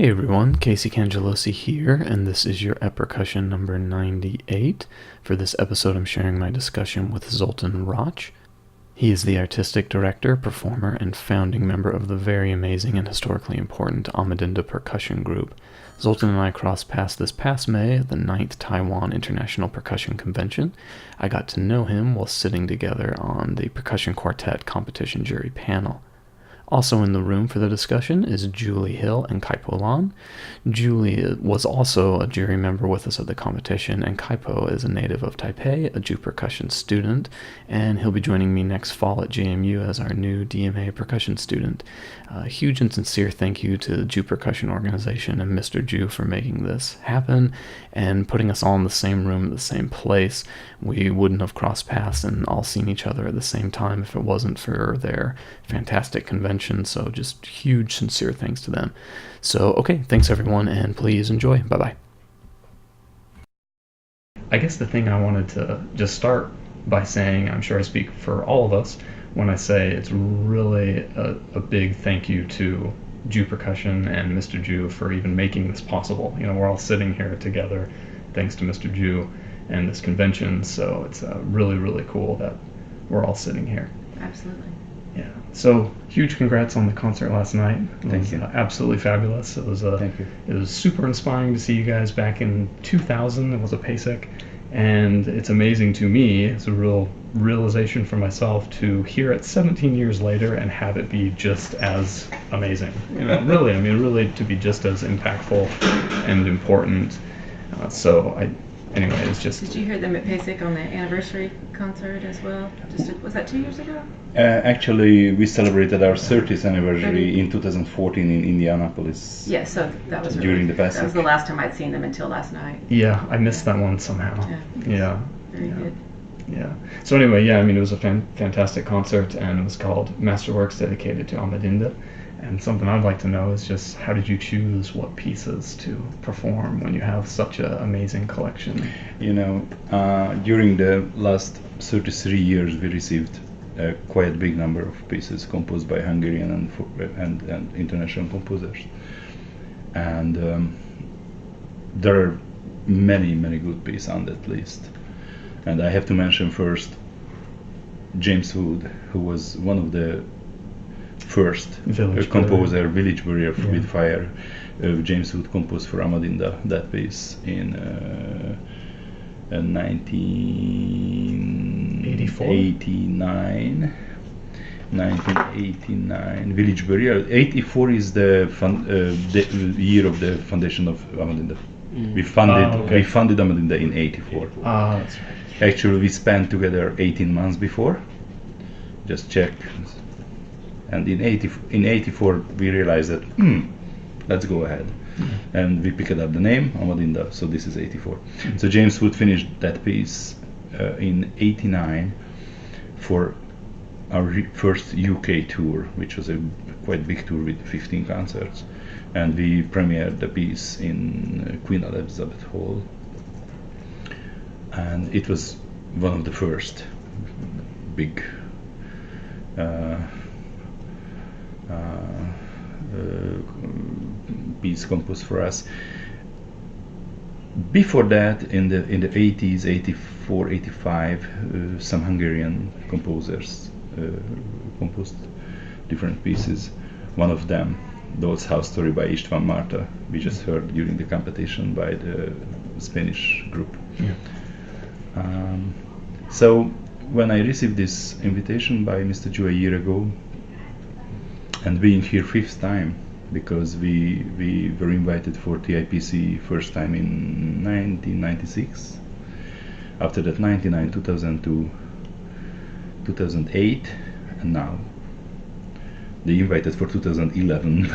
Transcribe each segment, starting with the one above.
Hey everyone, Casey Cangelosi here, and this is your Percussion number 98. For this episode, I'm sharing my discussion with Zoltán Rácz. He is the artistic director, performer, and founding member of the very amazing and historically important Amadinda percussion group. Zoltán and I crossed paths this past May at the 9th Taiwan International Percussion Convention. I got to know him while sitting together on the Percussion Quartet competition jury panel. Also in the room for the discussion is Julie Hill and Kaipo Lan. Julie was also a jury member with us at the competition, and Kaipo is a native of Taipei, a Jew percussion student, and he'll be joining me next fall at JMU as our new DMA percussion student. A huge and sincere thank you to the Jew Percussion Organization and Mr. Jew for making this happen and putting us all in the same room at the same place. We wouldn't have crossed paths and all seen each other at the same time if it wasn't for their fantastic convention, so just huge sincere thanks to them. So okay, thanks everyone, and please enjoy. Bye-bye. I guess the thing I wanted to just start by saying, I'm sure I speak for all of us when I say it's really a big thank you to Jew Percussion and Mr. Jew for even making this possible. You know, we're all sitting here together thanks to Mr. Jew and this convention, so it's really, really cool that we're all sitting here. Absolutely. Yeah. So huge congrats on the concert last night. It was you. absolutely fabulous. It was Thank you. It was super inspiring to see you guys back in 2000. It was a PASIC, and it's amazing to me. It's a real realization for myself to hear it 17 years later and have it be just as amazing. You know, really, I mean, really to be just as impactful and important. Anyway, it's just. Did you hear them at PASIC on the anniversary concert as well? Was that 2 years ago? Actually, we celebrated our 30th anniversary in 2014 in Indianapolis. Yeah, so that was during the PASIC. That was the last time I'd seen them until last night. Yeah, I missed that one somehow. Yeah. Very good. Yeah. So anyway, yeah, I mean, it was a fantastic concert, and it was called Masterworks dedicated to Amadinda. And something I'd like to know is just how did you choose what pieces to perform when you have such an amazing collection? You know, during the last 33 years, we received a quite big number of pieces composed by Hungarian and international composers. And there are many, many good pieces on that list. And I have to mention first James Wood, who was one of the first composer, Village Burial with Fire. James Wood composed for Amadinda that piece in 1989. 1989. Village Burial. 84 is the year of the foundation of Amadinda. We funded Amadinda in 84. That's right. Actually, we spent together 18 months before. Just check. And in 84, we realized that, let's go ahead. And we picked up the name, Amadinda, so this is 84. So James Wood finished that piece in 89 for our first UK tour, which was a quite big tour with 15 concerts. And we premiered the piece in Queen Elizabeth Hall. And it was one of the first big piece composed for us. Before that, in the 80s, 84, 85, some Hungarian composers composed different pieces. One of them, Doll's House Story by István Marta, we just heard during the competition by the Spanish group. Yeah. So when I received this invitation by Mr. Jew a year ago, and being here fifth time, because we were invited for TIPC first time in 1996, after that 99, 2002, 2008, and now they invited for 2011,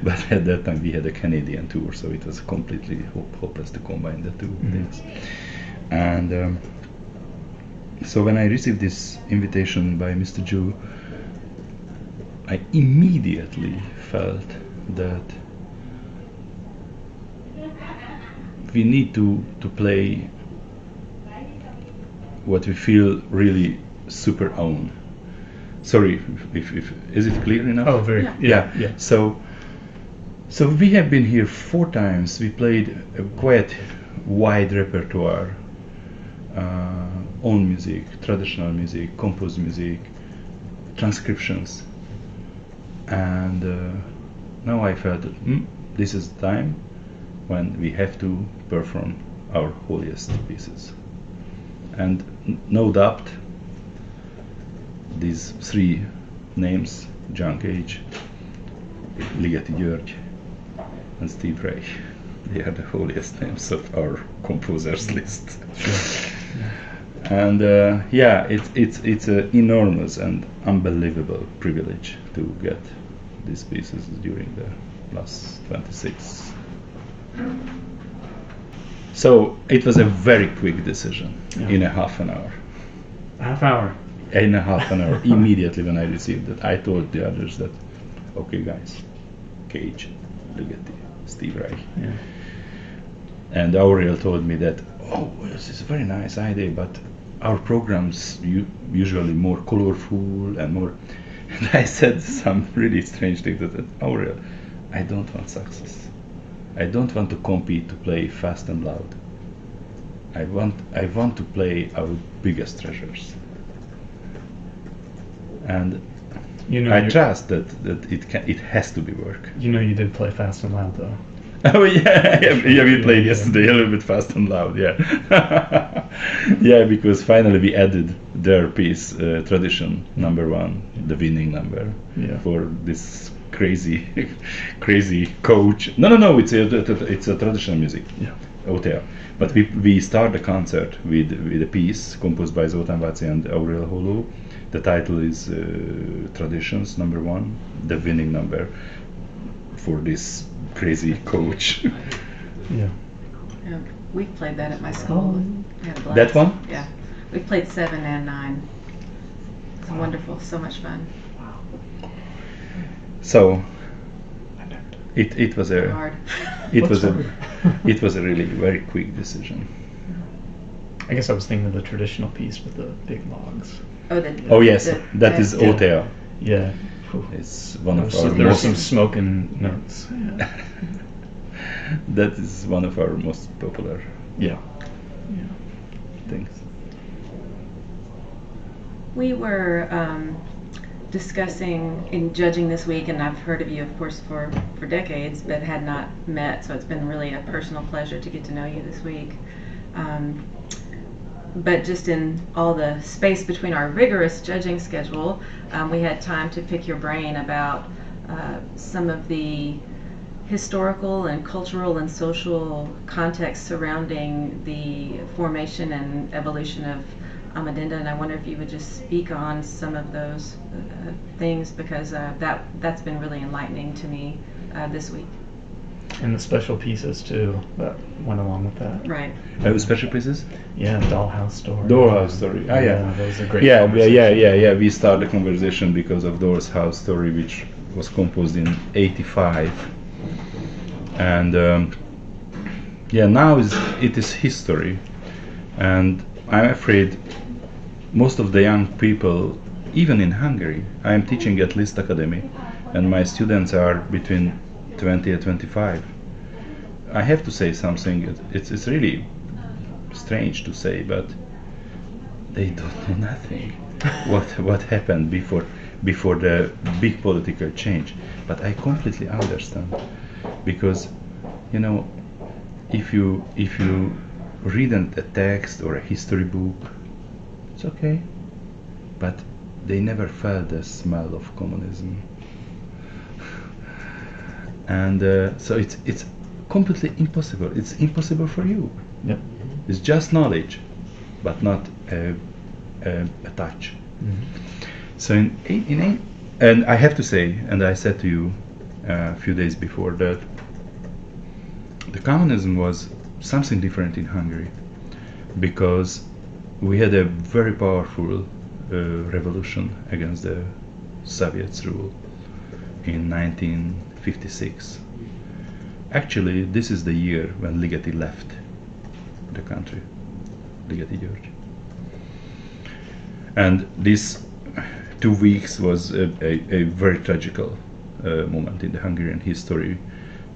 but at that time we had a Canadian tour, so it was completely hopeless to combine the two things. And so when I received this invitation by Mr. Jew, I immediately felt that we need to play what we feel really super own. Sorry, if is it clear enough? Oh, very. Yeah. Yeah. So So we have been here 4 times. We played a quite wide repertoire, own music, traditional music, composed music, transcriptions, and now I felt that this is the time when we have to perform our holiest pieces. And no doubt, these 3 names, John Cage, Ligeti György, and Steve Reich, they are the holiest names of our composers list. And it's an enormous and unbelievable privilege to get these pieces during the last 26. So it was a very quick decision in a half an hour. Half hour. In a half an hour, immediately when I received it, I told the others that, okay guys, Cage, Ligeti, Steve Reich. Yeah. And Aurel told me that, oh, this is a very nice idea, but our programs usually more colorful and more. And I said some really strange things that, Aurel, I don't want success. I don't want to compete to play fast and loud. I want to play our biggest treasures. And I trust that it has to be work. You know you did play fast and loud though. Oh yeah, we played yesterday a little bit fast and loud, yeah. Yeah, because finally we added their piece, Tradition number 1, the winning number, for this crazy coach. No, it's a traditional music, OTA. But we start the concert with a piece composed by Zoltán Rácz and Aurel Holó. The title is Traditions number 1, the winning number for this crazy coach. Yeah, we played that at my school. We had a blast. That one? Yeah, we played 7 and 9. It's wonderful, so much fun. So it was a hard. it was a really very quick decision. I guess I was thinking of the traditional piece with the big logs. Yes, that is OTA. Yeah. It's one of our there were some smoking notes. That is one of our most popular things. We were discussing in judging this week, and I've heard of you, of course, for decades, but had not met, so it's been really a personal pleasure to get to know you this week. But just in all the space between our rigorous judging schedule, we had time to pick your brain about some of the historical and cultural and social context surrounding the formation and evolution of Amadinda, and I wonder if you would just speak on some of those things, because that's been really enlightening to me this week. And the special pieces too that went along with that. Right. Special pieces? Yeah, Dollhouse Story. Dollhouse Story. Those are great. Yeah. We started the conversation because of Dollhouse Story, which was composed in '85, and now it is history, and I'm afraid most of the young people, even in Hungary, I am teaching at Liszt Academy, and my students are between 20 and 25. I have to say something. It's really strange to say, but they don't know nothing. what happened before the big political change. But I completely understand, because if you read a text or a history book, it's okay, but they never felt the smell of communism. And so it's completely impossible. It's impossible for you. Yep. It's just knowledge, but not a touch. Mm-hmm. So and I have to say, and I said to you a few days before, that the communism was something different in Hungary, because we had a very powerful revolution against the Soviets' rule in 1956. Actually, this is the year when Ligeti left the country, Ligeti György. And this 2 weeks was a very tragical moment in the Hungarian history,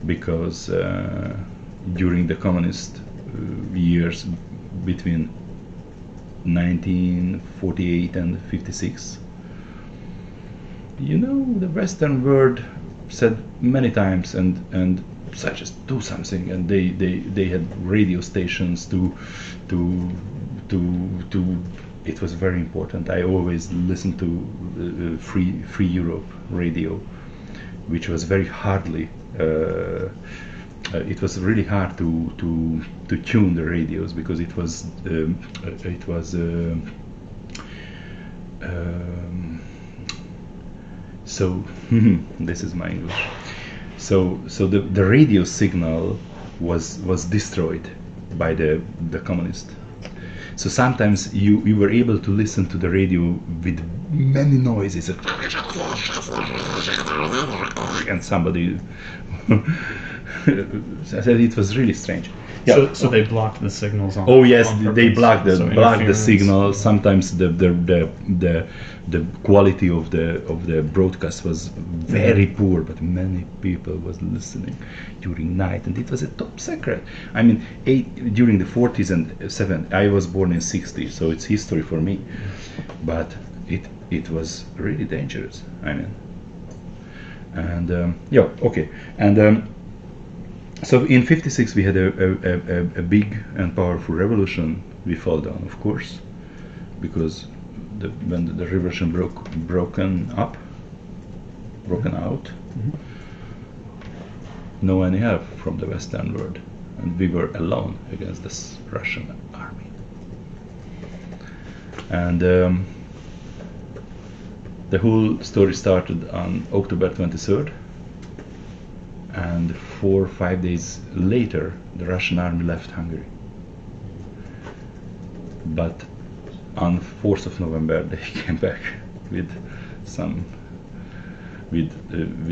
because during the communist years between 1948 and 56, the Western world said many times and such as do something, and they had radio stations to it was very important. I always listened to Free Europe radio, which was very hardly it was really hard to tune the radios, because it was so this is my English. So the radio signal was destroyed by the communist. So sometimes you were able to listen to the radio with many noises, and somebody said it was really strange. Yeah. So they blocked the signals on. Oh yes, on they purpose, blocked the so signal. interference. Sometimes the quality of the broadcast was very poor, but many people was listening during night, and it was a top secret. I mean, during the 40s and 70s. I was born in 60s, so it's history for me. But it was really dangerous. I mean, and okay, and. So in 56 we had a big and powerful revolution. We fell down, of course, because when the revolution broken out, no any help from the Western world, and we were alone against this Russian army. And the whole story started on October 23rd. And 4 or 5 days later, the Russian army left Hungary. But on 4th of November, they came back with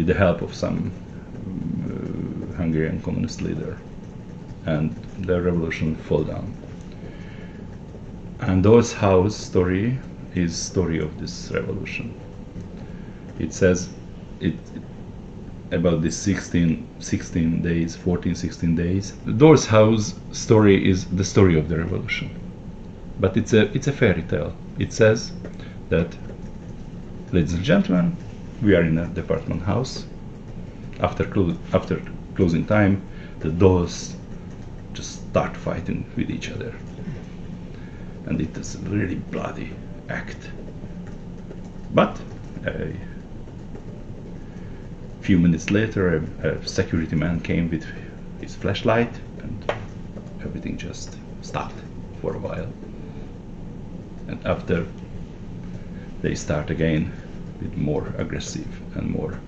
the help of some Hungarian communist leader, and the revolution fell down. And Doll's House story is story of this revolution. It says about this 16 days, 16 days. The Doll's House story is the story of the revolution, but it's a fairy tale. It says that, ladies and gentlemen, we are in a department house. After closing time, the dolls just start fighting with each other, and it is a really bloody act. But few minutes later, a security man came with his flashlight, and everything just stopped for a while. And after, they start again with more aggressive and more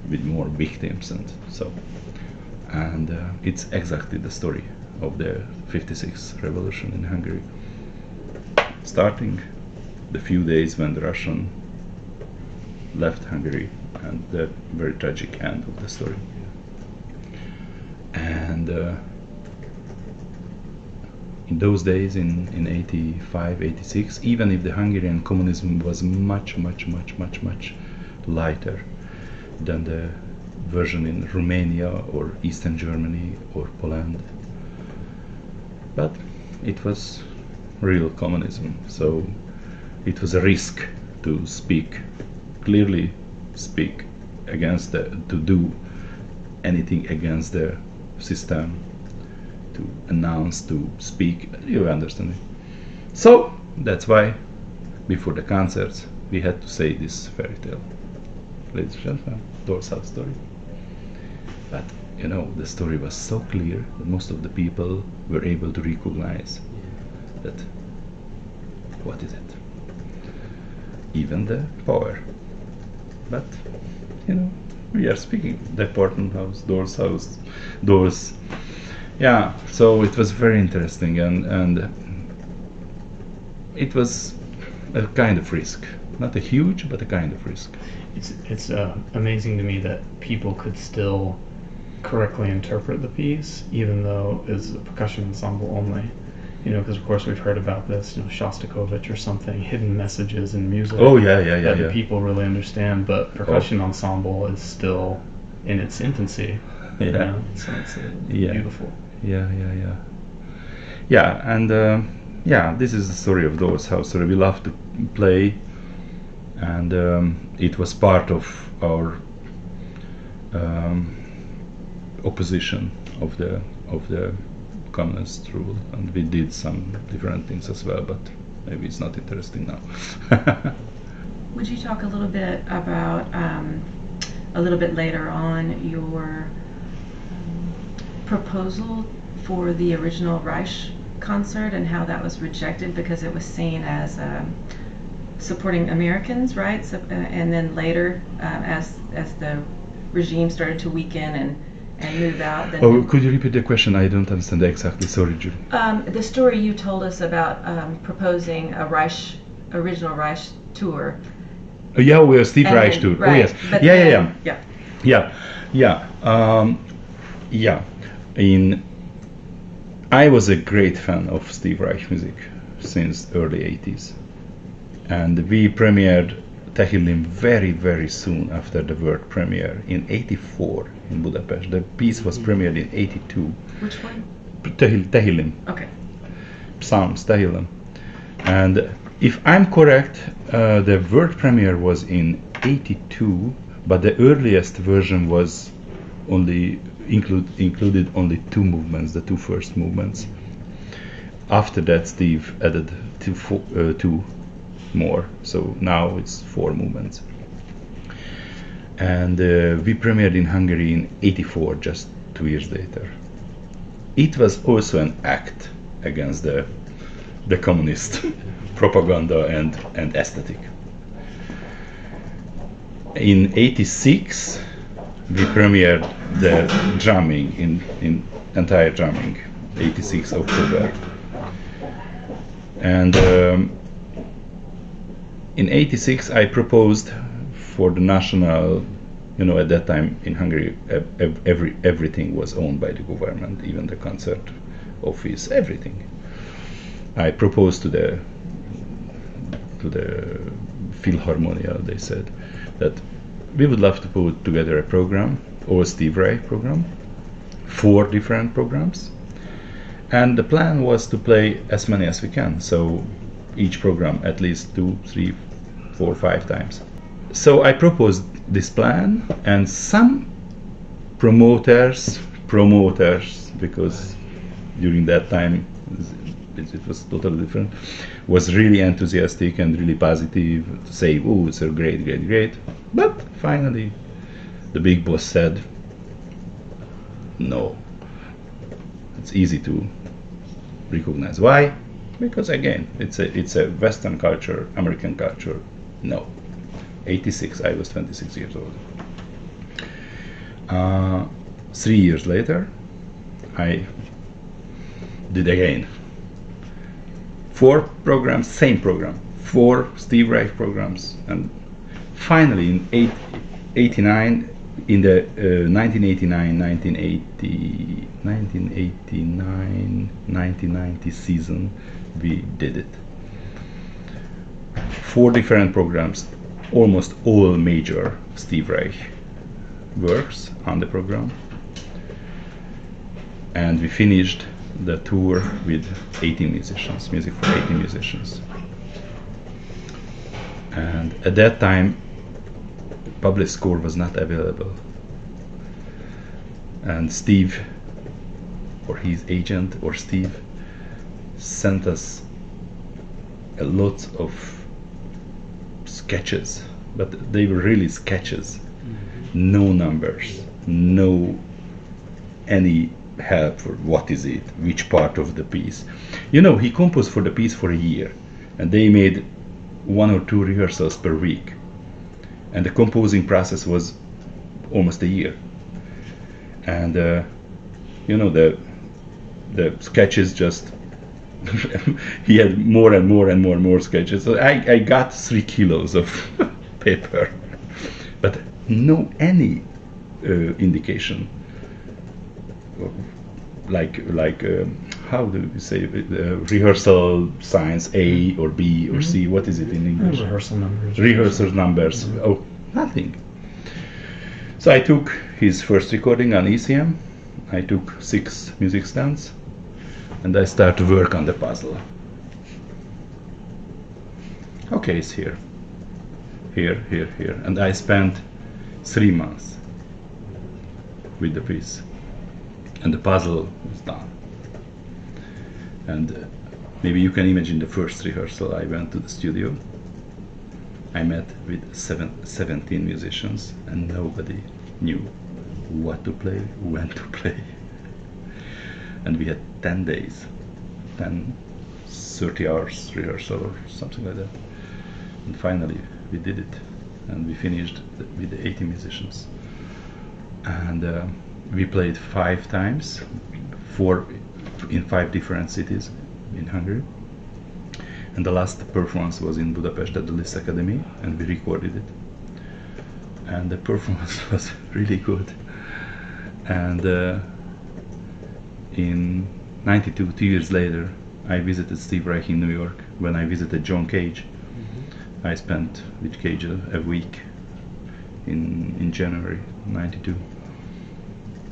with more victims, and so. And it's exactly the story of the 56 revolution in Hungary, starting the few days when the Russian left Hungary, and the very tragic end of the story. And in those days, in 85, 86, even if the Hungarian communism was much lighter than the version in Romania or Eastern Germany or Poland, but it was real communism, so it was a risk to clearly speak against to do anything against the system, to announce, to speak, you understand me. So that's why before the concerts we had to say this fairy tale. Ladies and gentlemen, Doll's House story. But the story was so clear that most of the people were able to recognize that what is it? Even the power. But we are speaking department house, Doll's House, doors. Yeah, so it was very interesting, and it was a kind of risk, not a huge, but a kind of risk. It's amazing to me that people could still correctly interpret the piece, even though it's a percussion ensemble only. Because of course we've heard about this, Shostakovich or something, hidden messages in music. Oh yeah, that the people really understand, but percussion ensemble is still in its infancy. Yeah. So it's Yeah. beautiful. Yeah, and this is the story of those house. So we love to play, and it was part of our opposition of the communist rule, and we did some different things as well, but maybe it's not interesting now. Would you talk a little bit about, a little bit later on, your proposal for the original Reich concert and how that was rejected because it was seen as supporting Americans, right? So, and then later, as the regime started to weaken and move out. Then could you repeat the question? I don't understand exactly. Sorry, Julie. The story you told us about proposing a original Reich tour. Yeah, we are Steve Reich tour. Right. Oh yes. But Yeah. I was a great fan of Steve Reich music since early 80s, and we premiered Tehillim very, very soon after the world premiere in 84 in Budapest. The piece was premiered in 82. Which one? Tehillim. Okay. Psalms, Tehillim. And if I'm correct, the world premiere was in 82, but the earliest version was only included only two movements, the two first movements. After that, Steve added two more, so now it's four movements. And we premiered in Hungary in 84, just 2 years later. It was also an act against the communist propaganda and aesthetic. In 86, we premiered the drumming in entire drumming, 86 October. And in 86, I proposed for the national, at that time in Hungary, everything was owned by the government, even the concert office, everything. I proposed to the Philharmonia, they said, that we would love to put together a program, or a Steve Reich program, 4 different programs. And the plan was to play as many as we can, so each program at least 2, 3, 4, 5 times. So I proposed this plan, and some promoters, because during that time it was totally different, was really enthusiastic and really positive, to say, oh, it's a great. But finally, the big boss said, no. It's easy to recognize. Why? Because again, it's a Western culture, American culture. No. 86, I was 26 years old. 3 years later, I did again. 4 programs, same program. 4 Steve Reich programs, and finally in 1989-1990 season, we did it. 4 different programs, almost all major Steve Reich works on the program, and we finished the tour with 18 musicians, music for 18 musicians. And at that time, published score was not available, and Steve, or his agent, or Steve, sent us a lot of sketches, but they were really sketches, no numbers, no any help for what is it, which part of the piece. He composed for the piece for a year, and they made 1 or 2 rehearsals per week, and the composing process was almost a year. And the sketches just he had more and more sketches. So I got 3 kilos of paper, but no any indication like how do you say rehearsal signs A or B or C? What is it in English? Rehearsal numbers. Rehearsal numbers. Oh, nothing. So I took his first recording on ECM. I took 6 music stands, and I started to work on the puzzle. Okay, it's here, here, here, here, and I spent 3 months with the piece, and the puzzle was done. And maybe you can imagine the first rehearsal. I went to the studio. I met with 17 musicians, and nobody knew what to play, when to play. And we had 10 days, 30 hours rehearsal or something like that. And finally we did it, and we finished with 80 musicians. And we played 5 times, 4 in 5 different cities in Hungary. And the last performance was in Budapest at the Liszt Academy, and we recorded it. And the performance was really good. And in '92, 2 years later, I visited Steve Reich in New York. When I visited John Cage, I spent with Cage a week in January '92.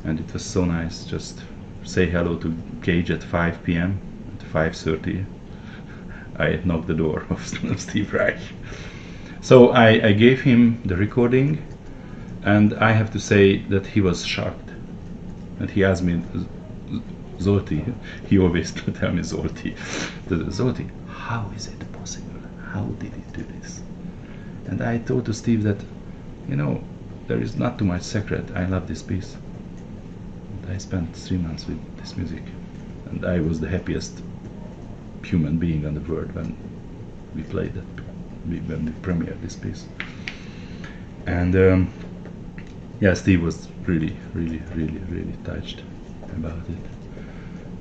And it was so nice. Just say hello to Cage at 5 p.m. At 5:30, I knocked the door of Steve Reich. So I gave him the recording, and I have to say that he was shocked. And he asked me, Zolti, he always tell me Zolti, Zolti, how is it possible? How did he do this? And I told to Steve that, there is not too much secret. I love this piece. And I spent 3 months with this music, and I was the happiest human being on the world when we played that, when we premiered this piece. And Steve was really touched about it.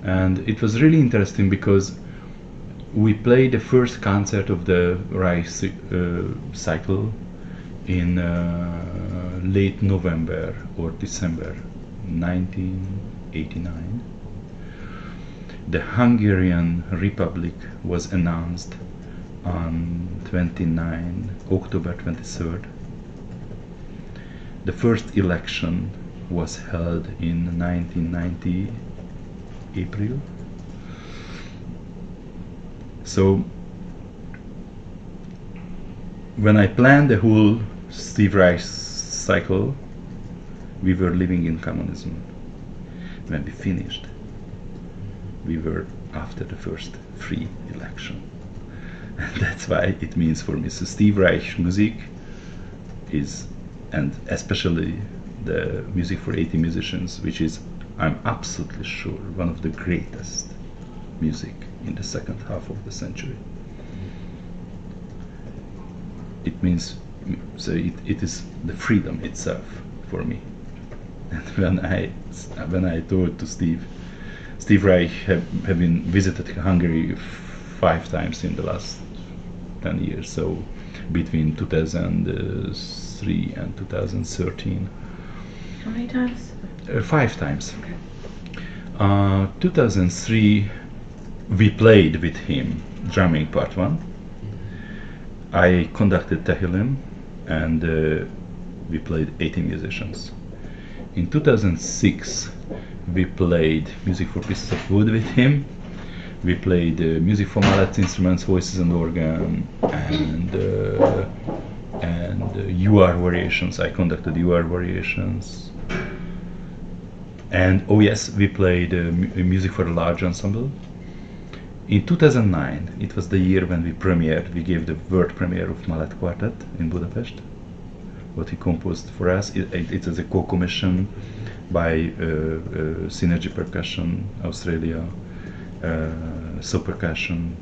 And it was really interesting because we played the first concert of the Reich cycle in late November or December 1989. The Hungarian Republic was announced on October 23rd. The first election was held in 1990 April. So when I planned the whole Steve Reich cycle, we were living in communism. When we finished, we were after the first free election. And that's why it means for me. So Steve Reich music is, and especially the music for 80 musicians, which is, I'm absolutely sure, one of the greatest music in the second half of the century. It means, so it is the freedom itself for me. And when I told to Steve Reich having visited Hungary 5 times in the last 10 years, so between 2003 and 2013. How many times? 5 times. Okay. 2003, we played with him drumming part 1. I conducted Tehillim, and we played 80 musicians. In 2006, we played music for pieces of wood with him. We played music for mallet instruments, voices and organ, and UR variations. I conducted UR variations. And oh yes, we played music for a large ensemble. In 2009, it was the year when we gave the world premiere of Mallet Quartet in Budapest. What he composed for us, it is a co-commission by Synergy Percussion, Australia, So Percussion,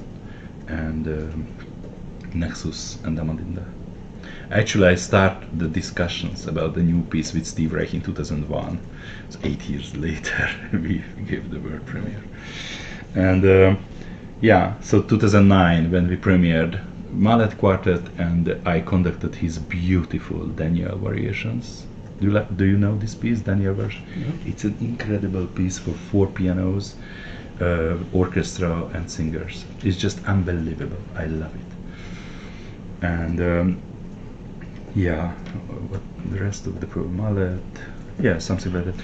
and Nexus and Amadinda. Actually, I started the discussions about the new piece with Steve Reich in 2001. So 8 years later, we gave the world premiere. And so 2009, when we premiered Mallet Quartet, and I conducted his beautiful Daniel variations. Do you know this piece, Daniel version? Yeah. It's an incredible piece for 4 pianos, orchestra and singers. It's just unbelievable. I love it. And yeah, what the rest of the mallet, yeah, something like that.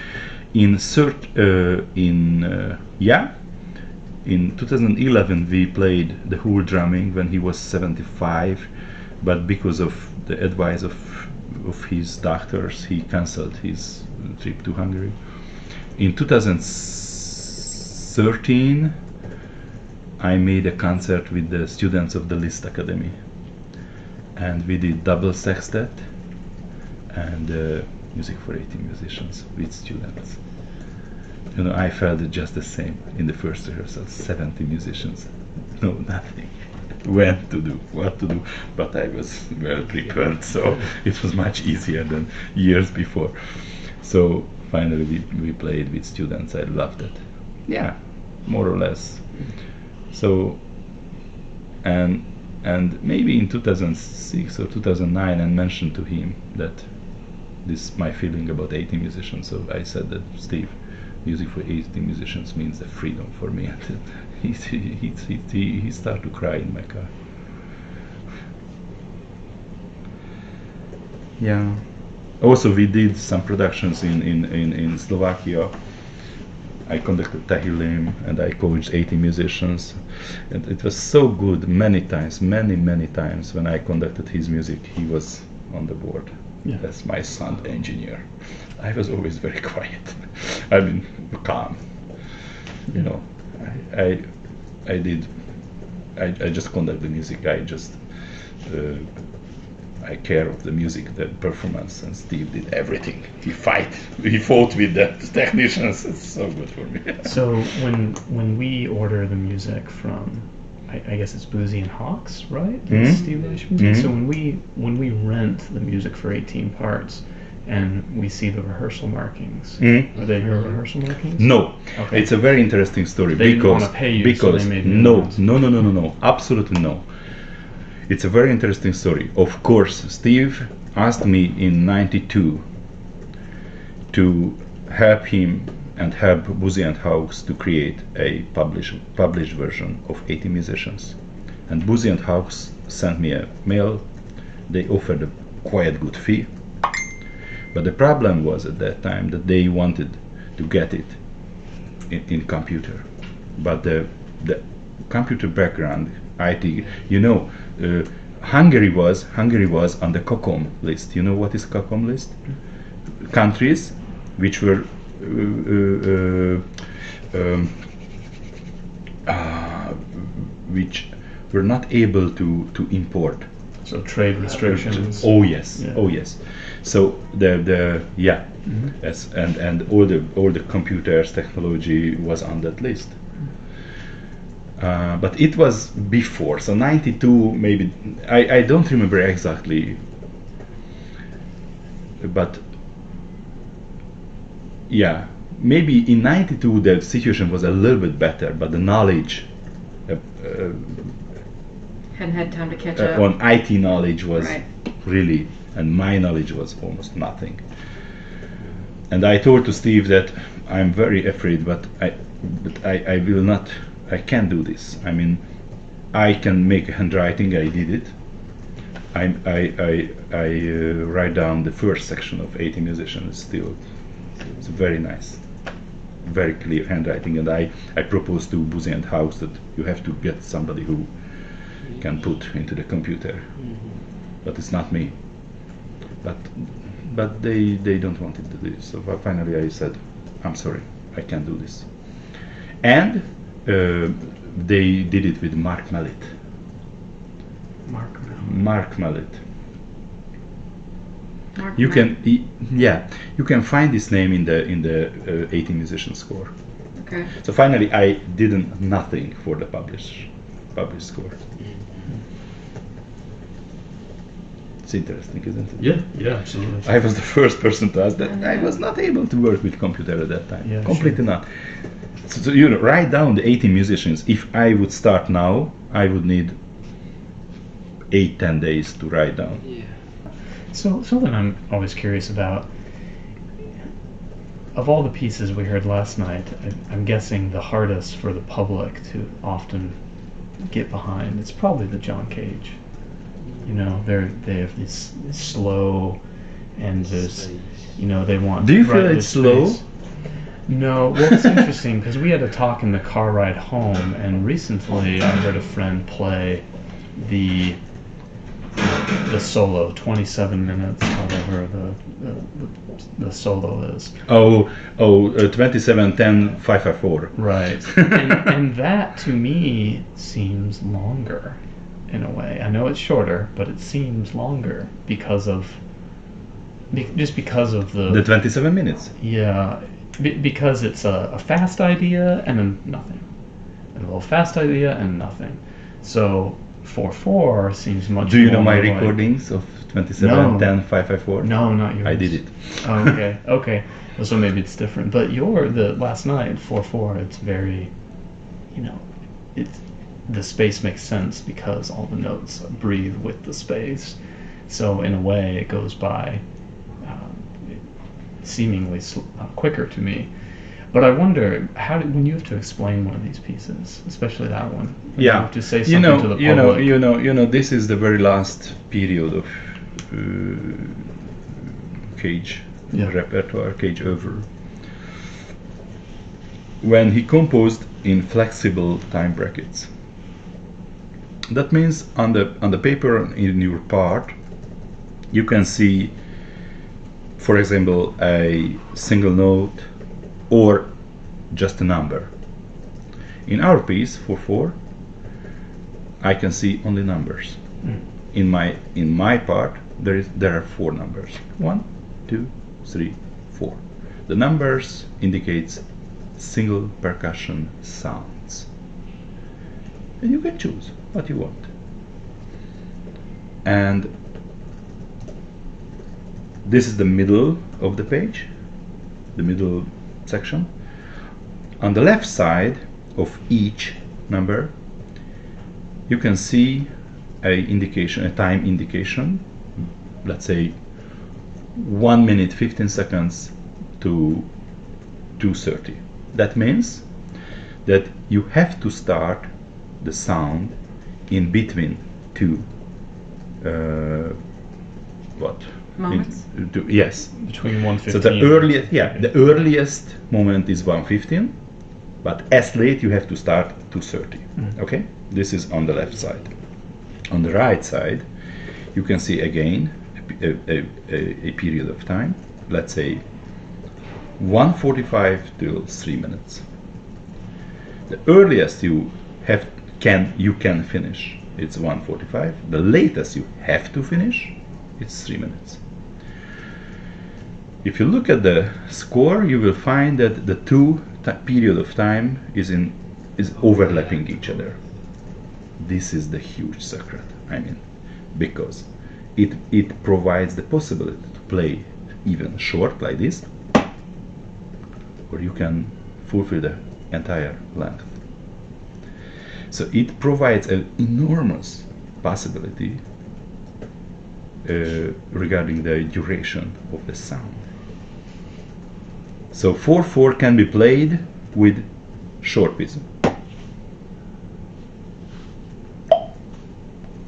In 2011 we played the whole drumming when he was 75, but because of the advice of his doctors, he cancelled his trip to Hungary. In 2013 I made a concert with the students of the Liszt Academy, and we did double sextet and music for 18 musicians with students. You know, I felt it just the same in the first rehearsal. 70 musicians, no, nothing. When to do, what to do, but I was well prepared, so it was much easier than years before. So finally we played with students. I loved it. Yeah, more or less. So, and maybe in 2006 or 2009 I mentioned to him that this is my feeling about 18 musicians. So I said that, Steve, music for 18 musicians means the freedom for me. And he started to cry in my car. Yeah. Also, we did some productions in Slovakia. I conducted Tahilim and I coached 18 musicians, and it was so good. Many times when I conducted his music, he was on the board. Yeah. As my sound engineer. I was always very quiet. I mean, calm. You know, I just conduct the music. I care of the music, the performance, and Steve did everything. He fought with the technicians. It's so good for me. So when we order the music from, I guess it's Boozy and Hawks, right? Mhm. Steve Reich music. Mhm. So when we rent the music for 18 parts, and we see the rehearsal markings, are they your rehearsal markings? No. Okay. It's a very interesting story. They didn't because wanna pay you, so because they made new ones. no, absolutely no. It's a very interesting story. Of course, Steve asked me in '92 to help him and help Boozy and Hawks to create a published version of 80 musicians. And Boozy and Hawks sent me a mail. They offered a quite good fee. But the problem was at that time that they wanted to get it in computer. But the computer background, IT, you know, Hungary was on the COCOM list. You know what is COCOM list? Countries which were which were not able to import. So trade restrictions. Oh yes, Yeah. oh yes. So yes, and all the computers technology was on that list. But it was before, so '92 maybe. I don't remember exactly, but yeah, maybe in '92 the situation was a little bit better, but the knowledge Hadn't had time to catch up. on IT knowledge was Right. really, and my knowledge was almost nothing. And I told to Steve that I'm very afraid, but I will not. I can't do this. I mean, I can make a handwriting. I did it. I write down the first section of 80 musicians. Still, it's very nice, very clear handwriting. And I proposed to Boozy and Hawks that you have to get somebody who can put into the computer. But it's not me. But they don't want it to do this. So finally I said, I'm sorry, I can't do this. And they did it with Mark Mallet. Mark Mallet. You can you can find this name in the 18 musician score. Okay. So finally I did nothing for the published score. It's interesting, isn't it? Yeah, absolutely. I was the first person to ask that. I was not able to work with computer at that time. Yeah, Completely sure. not. So you know, write down the 18 musicians. If I would start now, I would need 8-10 days to write down. So something I'm always curious about. of all the pieces we heard last night, I'm guessing the hardest for the public to often get behind, it's probably the John Cage. You know, they have this slow, and there's, you know, they want. Do you feel it's slow? No. Well, it's interesting because we had a talk in the car ride home, and recently I heard a friend play the solo, 27 minutes, whatever the solo is. 27, 10, 5/4. Right. and that to me seems longer in a way. I know it's shorter, but it seems longer because of the 27 minutes. Yeah, because it's a fast idea and then nothing, and a little fast idea and nothing. So 4/4 seems much. Do you know my more recordings of 27, 10, 5/4? No, not yours. I did it. Oh, okay, okay. Well, so maybe it's different. But the last night 4/4, it's very, you know, the space makes sense because all the notes breathe with the space. So in a way, it goes by seemingly quicker to me. But I wonder, when you have to explain one of these pieces, especially that one, you have to say something to the public. You know, this is the very last period of Cage repertoire, Cage over, when he composed in flexible time brackets. That means on the paper in your part, you can see, for example, a single note or just a number. In our piece 4/4, I can see only numbers. In my part, there are 4 numbers. 1, 2, 3, 4. The numbers indicates single percussion sounds, and you can choose what you want. And this is the middle of the page, the middle section. On the left side of each number, you can see a time indication. Let's say 1 minute 15 seconds to 2:30. That means that you have to start the sound in between two moments. Yes, between 1:15. So the earliest moment is 1:15, but as late you have to start 2:30. Okay, this is on the left side. On the right side, you can see again a period of time. Let's say 1:45 till 3 minutes. The earliest you can finish, it's 1:45. The latest you have to finish, it's 3 minutes. If you look at the score, you will find that the two period of time is overlapping each other. This is the huge secret, I mean, because it provides the possibility to play even short like this, or you can fulfill the entire length. So it provides an enormous possibility regarding the duration of the sound. So 4/4 can be played with short piece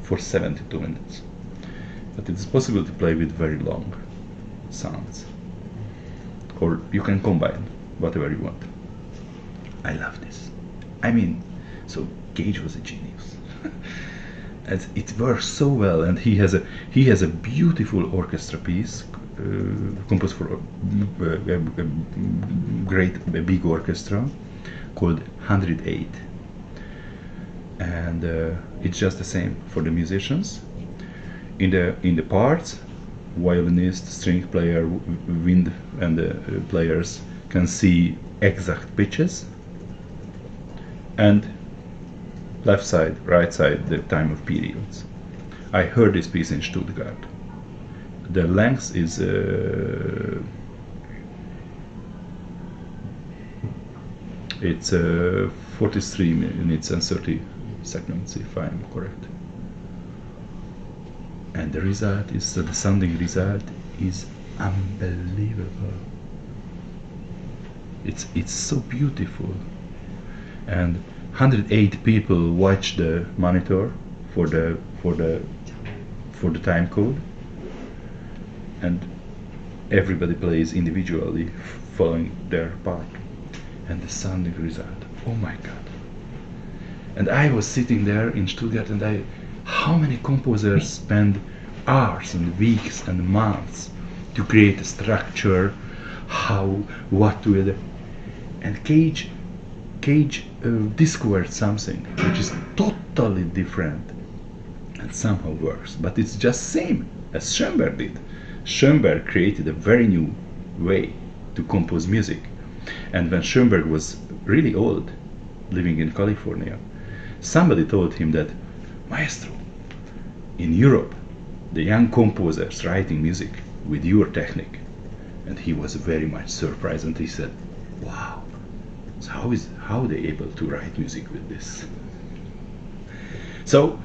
for 72 minutes, but it is possible to play with very long sounds, or you can combine whatever you want. I love this. I mean, so Cage was a genius. And it works so well, and he has a beautiful orchestra piece composed for a big orchestra called 108, and it's just the same for the musicians. In the parts, violinist, string player, wind and the players can see exact pitches, and left side, right side, the time of periods. I heard this piece in Stuttgart. The length is it's 43 minutes and 30 seconds, if I'm correct. And the result is the sounding result is unbelievable. It's so beautiful. And 108 people watch the monitor for the time code, and everybody plays individually, following their part. And the sounding result, oh my god. And I was sitting there in Stuttgart, and how many composers spend hours and weeks and months to create a structure, what to do. And Cage discovered something which is totally different and somehow works, but it's just same as Schoenberg did. Schoenberg created a very new way to compose music, and when Schoenberg was really old, living in California, somebody told him that, Maestro, in Europe the young composers writing music with your technique. And he was very much surprised, and he said, wow, so how are they able to write music with this? So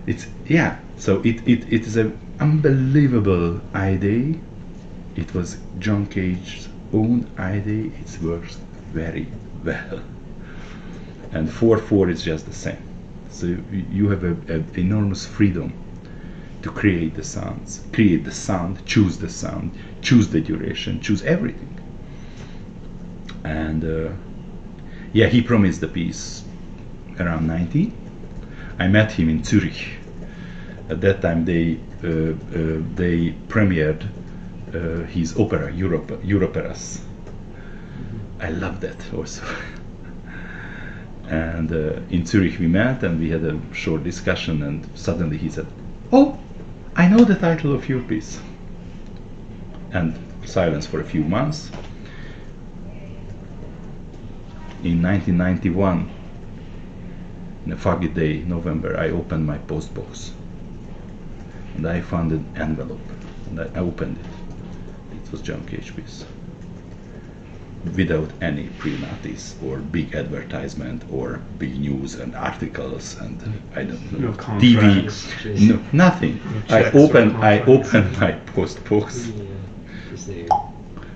it is an unbelievable idea. It was John Cage's own idea. It works very well. And 4/4 is just the same. So you have an enormous freedom to create the sounds, create the sound, choose the duration, choose everything. And he promised the piece around 90. I met him in Zurich. At that time they premiered his opera, Europeras. I love that also. And in Zurich we met, and we had a short discussion, and suddenly he said, oh, I know the title of your piece. And silence for a few months. In 1991, in a foggy day, November, I opened my post box, and I found an envelope, and I opened it. It was John Cage piece, without any pre-notice or big advertisement or big news and articles and I don't know, No TV, contracts, no, nothing. No I checks or opened contracts. my post box.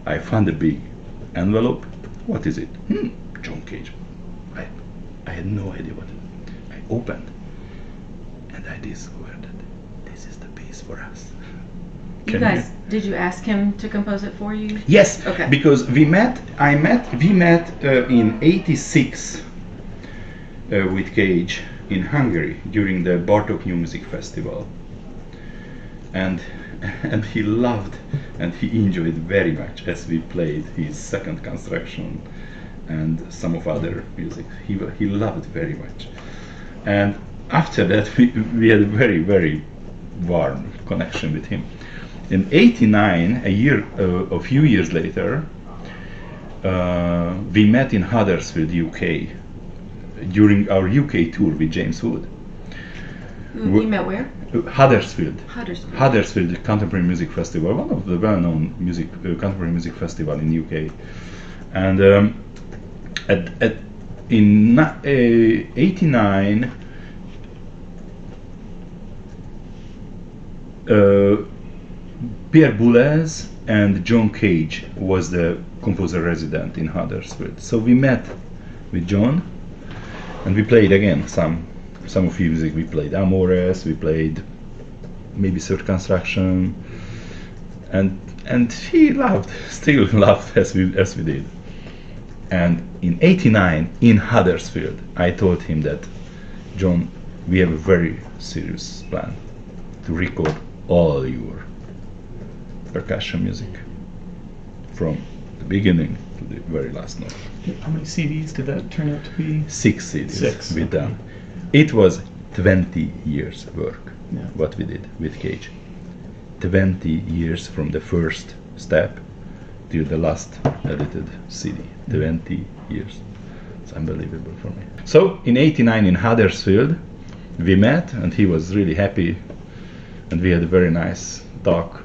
I found a big envelope. What is it? John Cage. I had no idea what it is. I opened, and I discovered that this is the piece for us. Did you ask him to compose it for you? Yes, Okay. because we met in '86 with Cage in Hungary during the Bartók New Music Festival, and he loved and he enjoyed very much as we played his second construction and some of other music. He loved very much, and after that we had a very, very warm connection with him. In '89, a few years later, we met in Huddersfield, UK, during our UK tour with James Wood. You met where? Huddersfield. Huddersfield. Huddersfield Contemporary Music Festival, one of the well-known contemporary music festival in UK. And in '89, Pierre Boulez and John Cage was the composer resident in Huddersfield. So we met with John, and we played again some of his music. We played Amores, we played maybe Third Construction, and he still loved as we did. And in '89 in Huddersfield, I told him that, John, we have a very serious plan to record all your percussion music from the beginning to the very last note. How many CDs did that turn out to be? 6 CDs 6, we okay. done. It was 20 years work, Yeah. what we did with Cage. 20 years from the first step till the last edited CD. 20 years. It's unbelievable for me. So in '89 in Huddersfield, we met, and he was really happy, and we had a very nice talk.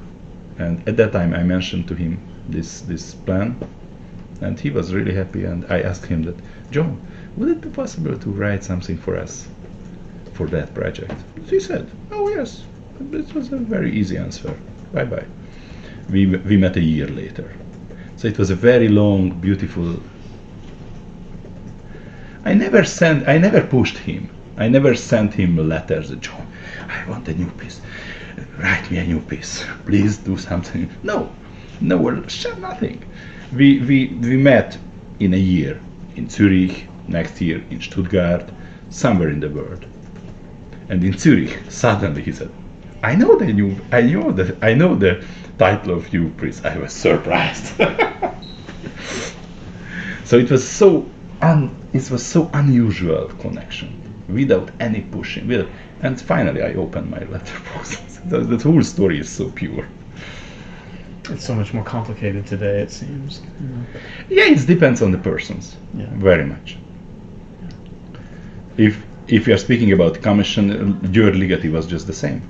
And at that time I mentioned to him this plan, and he was really happy, and I asked him that, John, would it be possible to write something for us for that project? He said, oh yes. It was a very easy answer. Bye-bye. We met a year later. So it was a very long, beautiful I never pushed him. I never sent him letters. John, I want a new piece. Write me a new piece. Please do something. No, nothing. We met in a year in Zurich, next year in Stuttgart, somewhere in the world. And in Zurich, suddenly he said, I know the title of your piece. I was surprised. So it was so unusual connection, without any pushing. And finally, I opened my letterbox. The whole story is so pure. It's so much more complicated today, it seems. Yeah, it depends on the persons, very much. If you are speaking about commission, György Ligeti was just the same,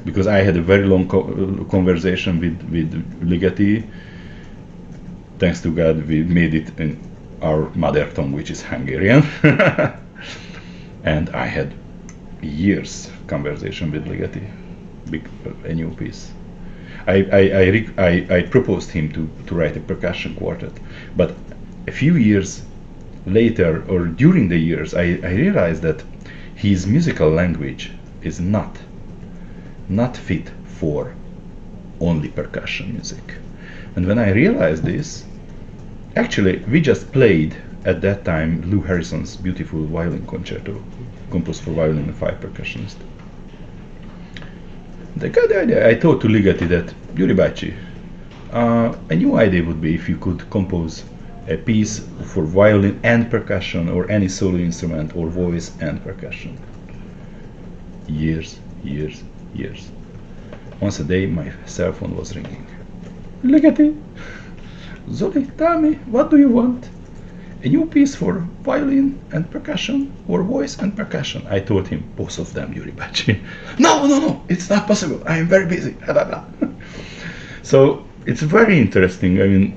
because I had a very long conversation with Ligeti. Thanks to God, we made it in our mother tongue, which is Hungarian. And I had years conversation with Ligeti, a new piece. I proposed him to write a percussion quartet, but a few years later, or during the years, I realized that his musical language is not fit for only percussion music. And when I realized this, actually we just played at that time Lou Harrison's beautiful violin concerto, composed for violin and 5 percussionists. I got the idea. I thought to Ligeti that, Gyuri bácsi, a new idea would be if you could compose a piece for violin and percussion, or any solo instrument, or voice and percussion. Years. Once a day my cell phone was ringing. Ligeti, Zoli, tell me, what do you want? A new piece for violin and percussion, or voice and percussion? I told him, both of them, Gyuri bácsi. No, it's not possible. I am very busy. So it's very interesting. I mean,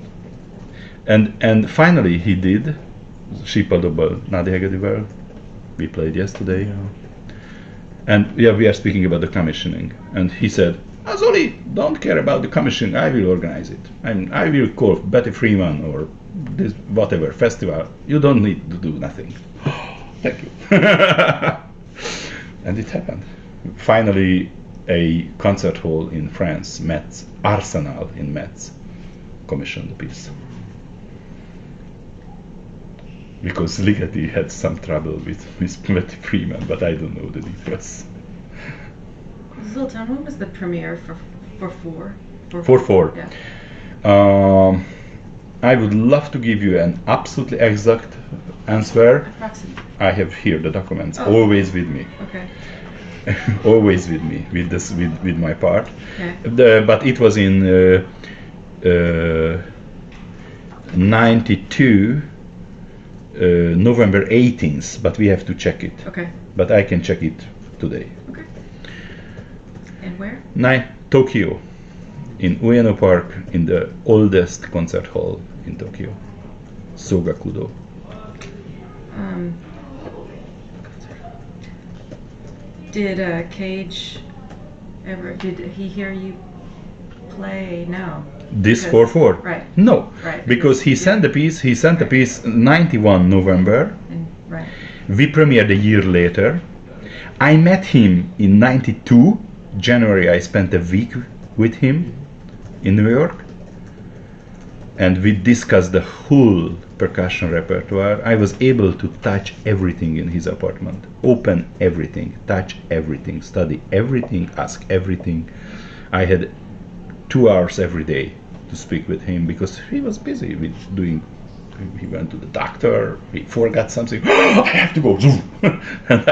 and finally he did. Sípadóból Nádi Hegedűvel. We played yesterday. Yeah. And we are speaking about the commissioning. And he said, Zoli, don't care about the commissioning. I will organize it. I will call Betty Freeman or this whatever festival. You don't need to do nothing. Thank you. And it happened. Finally, a concert hall in France, Metz, Arsenal in Metz, commissioned the piece. Because Ligeti had some trouble with Miss Betty Freeman, but I don't know the details. Zoltán, when was the premiere for 4? For 4. Yeah. I would love to give you an absolutely exact answer. Approximately. I have here the documents, Oh. always with me. Okay. Always with me, with my part. Okay. But it was in 92, November 18th, but we have to check it. Okay. But I can check it today. Okay. And where? Tokyo, in Ueno Park, in the oldest concert hall in Tokyo, Sogakudo. Did Cage ever? Did he hear you play? No. This Because- 4/4? Right. No, Right. because he sent the piece. He sent the Right. piece 91 November. And, right. We premiered a year later. I met him in 92 January. I spent a week with him in New York, and we discussed the whole percussion repertoire. I was able to touch everything in his apartment, open everything, touch everything, study everything, ask everything. I had 2 hours every day to speak with him because he was busy with doing. He went to the doctor. He forgot something. I have to go. And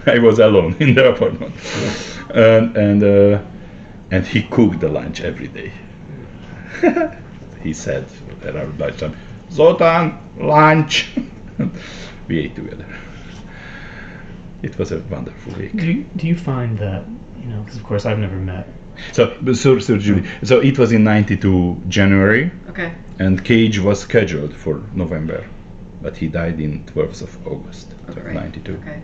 I was alone in the apartment, and he cooked the lunch every day. He said around lunchtime, Zoltán, lunch. We ate together. It was a wonderful week. Do you find that, because of course I've never met. So Julie, so it was in 92 January, Okay. and Cage was scheduled for November, but he died in 12th of August, Right. 92. Okay.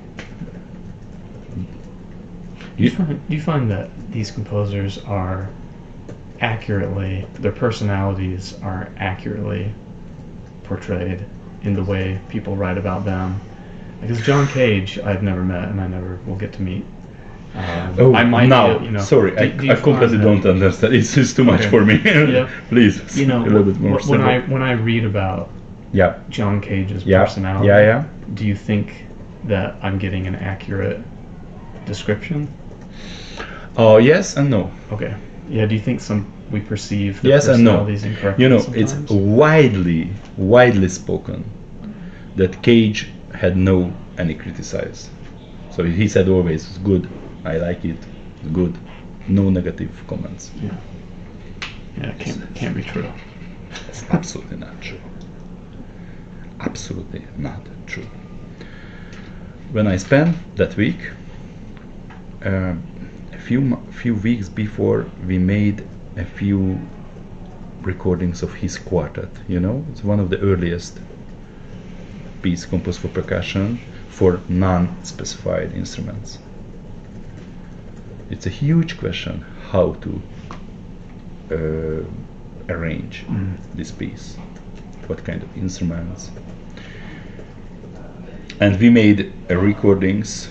Do you find that these composers are their personalities are accurately portrayed in the way people write about them? Because John Cage, I've never met, and I never will get to meet. Oh, I might now, be, you know. sorry, do you I completely find don't understand. It's too much Okay. for me. Yeah. Please, You know, a little bit more when simple. I read about Yeah, John Cage's yeah, personality, yeah. do you think that I'm getting an accurate description? Oh, yes and no. Okay. Yeah, do you think we perceive the Yes and no. personalities incorrectly You know, sometimes? it's widely spoken that Cage had no any criticize. So he said always, it's good, I like it, it's good, no negative comments. Yeah, it can't be true. It's absolutely not true. Absolutely not true. When I spent that week, a few weeks before, we made a few recordings of his quartet. You know, it's one of the earliest piece composed for percussion for non-specified instruments. It's a huge question how to arrange this piece, what kind of instruments. And we made recordings,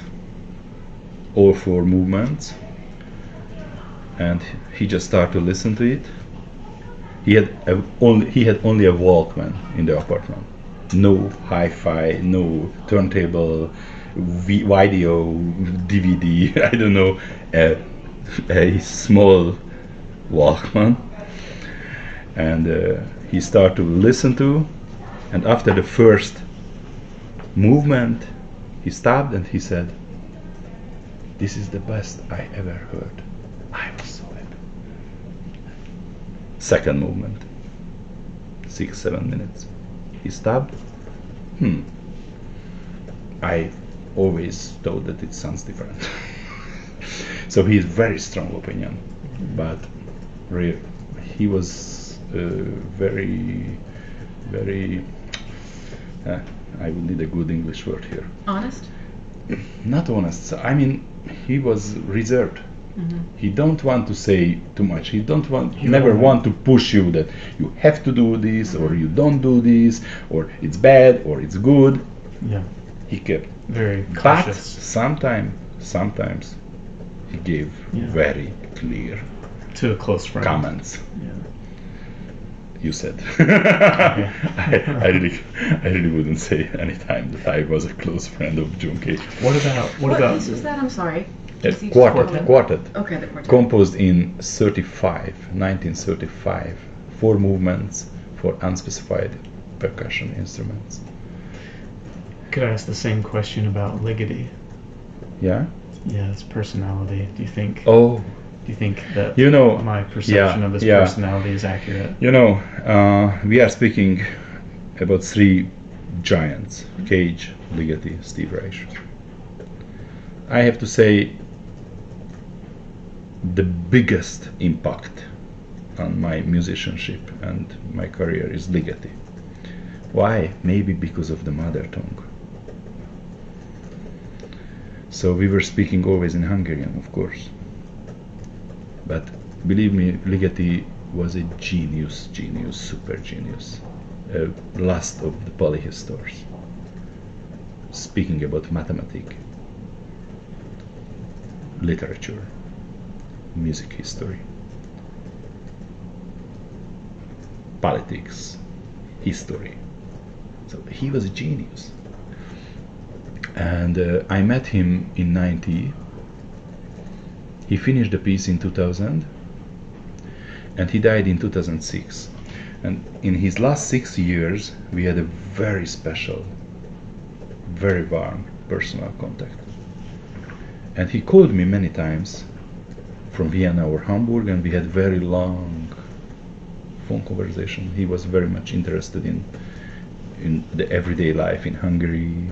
all 4 movements, and he just started to listen to it. He had only a Walkman in the apartment. No hi-fi, no turntable, video, DVD, I don't know, a small Walkman. And he started to listen to, and after the first movement, he stopped and he said, "This is the best I ever heard." I was so happy. Second movement, 6-7 minutes. He stopped. I always thought that it sounds different. So he has very strong opinion, but he was very, very. I will need a good English word here. Honest? Not honest. I mean, he was reserved. Mm-hmm. He don't want to say too much. He never want to push you that you have to do this or you don't do this or it's bad or it's good. Yeah. He kept Very but cautious. sometimes he gave very clear To a close friend. comments. Yeah. You said. I really wouldn't say any time that I was a close friend of John Cage. What What about piece was that? I'm sorry. Quartet. Okay, the quartet. Composed in 1935, 4 movements for unspecified percussion instruments. Could I ask the same question about Ligeti? Yeah? Yeah, his personality. Do you think Oh, that you know, my perception of his personality is accurate? You know, we are speaking about 3 giants: Cage, Ligeti, Steve Reich. I have to say the biggest impact on my musicianship and my career is Ligeti. Why? Maybe because of the mother tongue. So we were speaking always in Hungarian, of course. But believe me, Ligeti was a genius, super genius. Last of the polyhistors. Speaking about mathematics, literature, music history, politics, history. So he was a genius. And I met him in 90. He finished the piece in 2000 and he died in 2006. And in his last 6 years we had a very special, very warm personal contact. And he called me many times from Vienna or Hamburg, and we had very long phone conversation. He was very much interested in the everyday life in Hungary,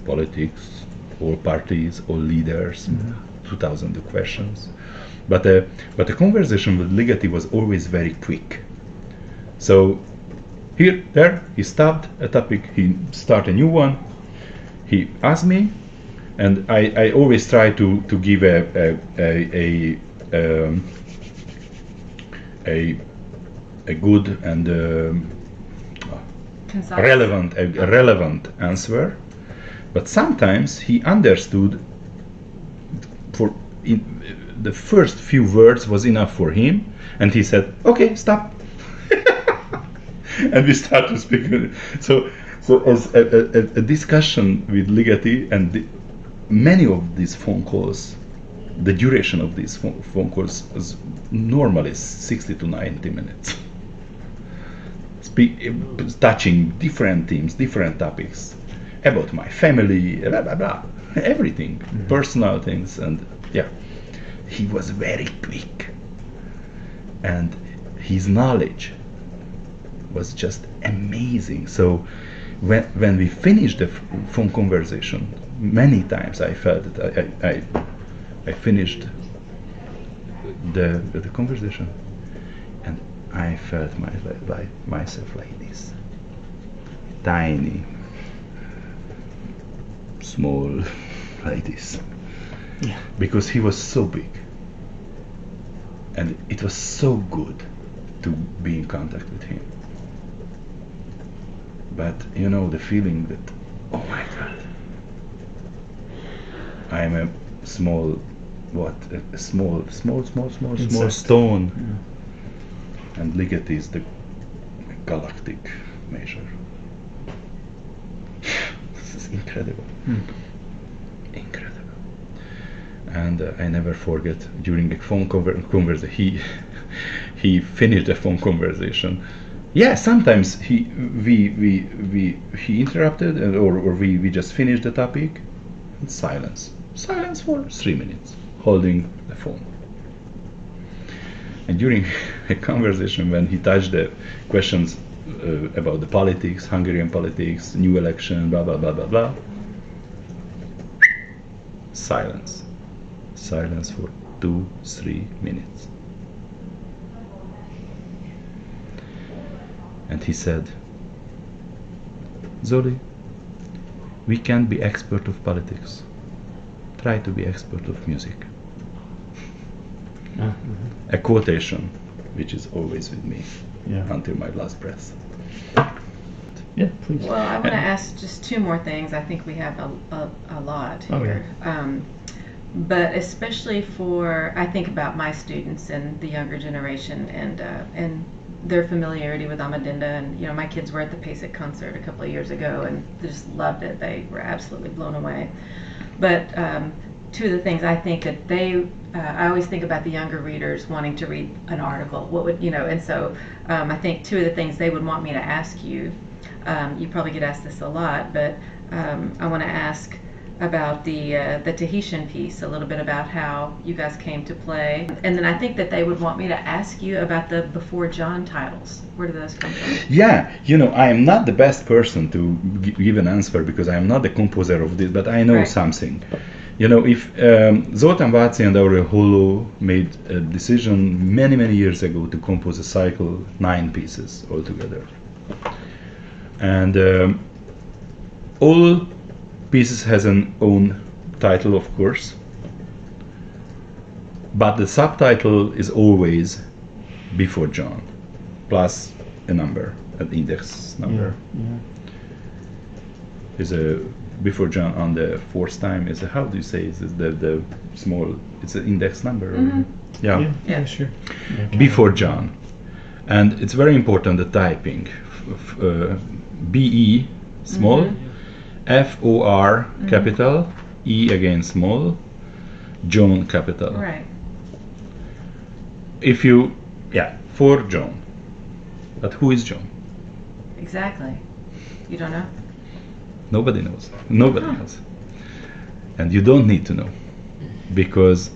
politics, all parties, all leaders, 2000 questions. But the conversation with Ligeti was always very quick. So there, he stopped a topic, he started a new one, he asked me, and I always try to give a good and Concise. relevant answer. But sometimes he understood the first few words was enough for him, and he said, "Okay, stop." And we start to speak. So as a discussion with Ligeti, and many of these phone calls, the duration of these phone calls was normally 60 to 90 minutes. Touching different themes, different topics, about my family, blah blah blah, everything, personal things, and yeah, he was very quick, and his knowledge was just amazing. So when we finished the phone conversation, many times I felt that I finished the conversation, and I felt myself like this, tiny, small, like this, because he was so big, and it was so good to be in contact with him. But you know, the feeling that, oh my God, I am a small, a small stone, and Ligeti is the galactic measure. This is incredible, incredible. And I never forget, during the phone conversation, he finished the phone conversation. Yeah, sometimes he interrupted, or we just finished the topic, and silence for 3 minutes, holding the phone. And during a conversation, when he touched the questions about the politics, Hungarian politics, new election, blah blah blah blah blah, silence for 2-3 minutes. And he said, "Zoli, we can't be expert of politics. Try to be expert of music." A quotation which is always with me until my last breath. Yeah, please. Well, I want to ask just two more things. I think we have a lot here. But especially for, I think about my students and the younger generation, and their familiarity with Amadinda, and you know, my kids were at the PASIC concert a couple of years ago and they just loved it. They were absolutely blown away. But two of the things I think that I always think about the younger readers wanting to read an article. What would, you know, and so I think two of the things they would want me to ask you, you probably get asked this a lot, but I want to ask about the Tahitian piece, a little bit about how you guys came to play. And then I think that they would want me to ask you about the Before John titles. Where do those come from? Yeah, you know, I am not the best person to give an answer because I am not the composer of this, but I know something. You know, if Zoltán Rácz and Aurel Holló made a decision many years ago to compose a cycle, 9 pieces altogether. And all pieces has an own title, of course, but the subtitle is always Before John, plus a number, an index number. Is a Before John on the 4th time is a, how do you say, is the small, it's an index number? Yeah, sure. Before John. And it's very important, the typing. BE small, FOR capital, E again small, John capital. Right. If you, for John. But who is John? Exactly. You don't know? Nobody knows. Nobody knows. And you don't need to know. Because,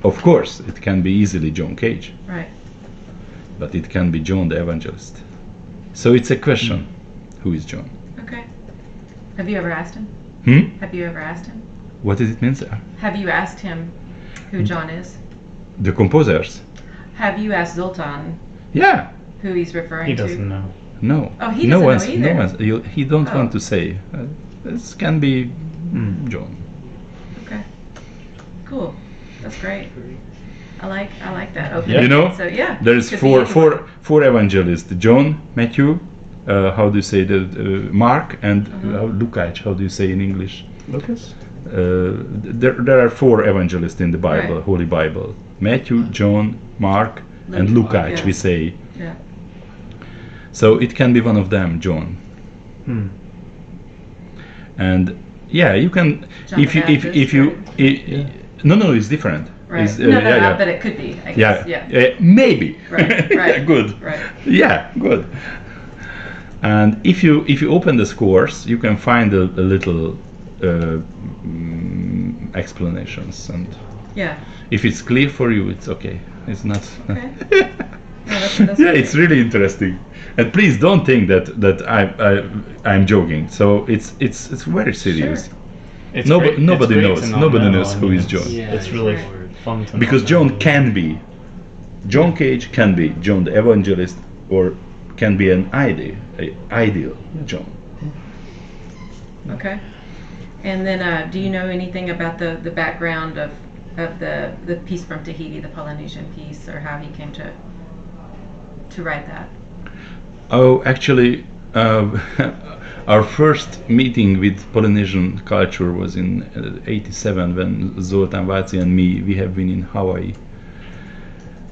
of course, it can be easily John Cage. Right. But it can be John the Evangelist. So it's a question. Who is John? Okay. Have you ever asked him? Have you ever asked him? What does it mean, sir? Have you asked him who John is? The composers? Have you asked Zoltán who he's referring to? He doesn't know. No. Oh, he doesn't know either. No one. He don't want to say. This can be John. Okay. Cool. That's great. I like that. Okay. You know, So there is four evangelists: John, Matthew, how do you say Mark and Lukács, how do you say in English? Lucas? There are 4 evangelists in the Bible, Right. Holy Bible. Matthew, John, Mark, and Lukács, we say. Yeah. So it can be one of them, John. And yeah, you can John if the you Baptist, no, it's different. Right. It's, But it could be. I guess. Yeah. Maybe. Right. Right. Good. Right. Yeah, good. And if you open this course, you can find a little explanations, and Yeah. if it's clear for you, it's okay. It's not. Okay. No, that's Yeah, great. it's really interesting. And please don't think that I'm joking. So it's very serious. Sure. It's Nobody- great- nobody it's great knows. to not Nobody know. knows I who mean, is John. It's really Right. fun to Because know. John can be, John Cage can be John the Evangelist, or can be an ideal John. Okay. And then, do you know anything about the background of the piece from Tahiti, the Polynesian piece, or how he came to write that? Oh, actually, our first meeting with Polynesian culture was in '87 when Zoltán Rácz and me, we have been in Hawaii,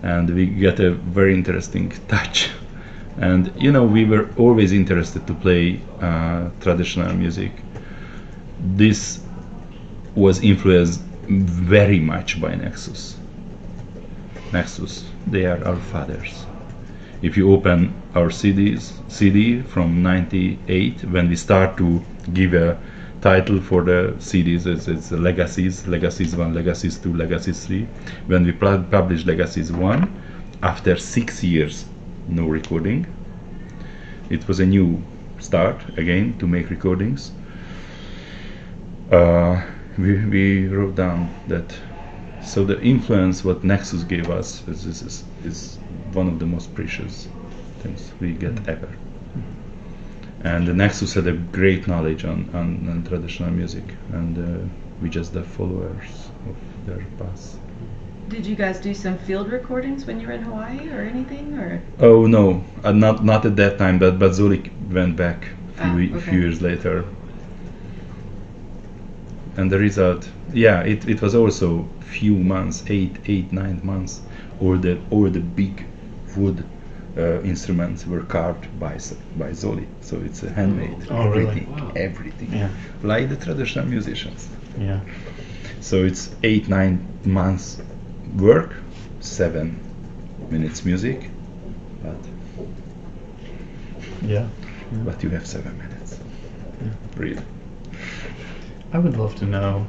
and we got a very interesting touch. And you know, we were always interested to play traditional music. This was influenced very much by Nexus. Nexus, they are our fathers. If you open our CD from '98, when we start to give a title for the CDs, it's Legacies 1, Legacies 2, Legacies 3. When we published Legacies 1, after 6 years, no recording, it was a new start again to make recordings. We wrote down that, so the influence what Nexus gave us is one of the most precious things we get ever. And the Nexus had a great knowledge on traditional music, and we just the followers of their path. Did you guys do some field recordings when you were in Hawaii or anything, or? Oh no, not at that time, but Zoli went back Okay. few years later. And the result, yeah, it was also few months, 9 months, all the big wood instruments were carved by Zoli, so it's a handmade. Oh, really? Everything, Wow. everything, Yeah. like the traditional musicians. Yeah. So it's 8-9 months work, 7 minutes music, but Yeah. you have 7 minutes. Really. I would love to know,